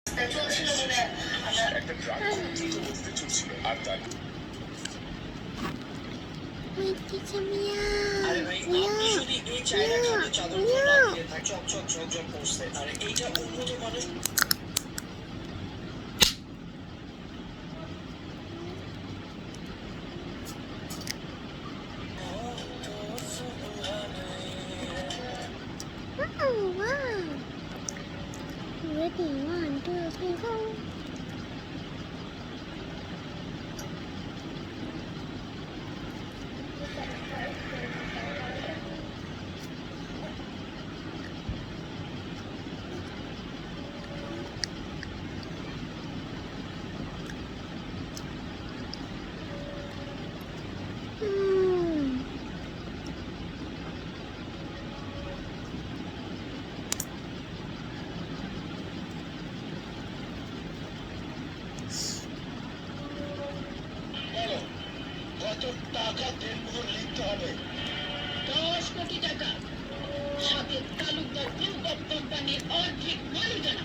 চলছিল বলে একটা ট্রাক খুব দ্রুত গতিতে চলছিল আর তার আরে ভাই আপনি যদি এই চায়না খাটের চাদরগুলো না দিয়ে থাকে চকচক ঝকঝক করছে আর এইটা উন্নত মানুষ Oh, wow. Ready, 1, 2, 3, go. কত টাকা দেনমোহর লিখতে হবে 10 কোটি টাকা সাথে তালুকদার গ্রুপ অফ কোম্পানির অর্ধেক মালিকানা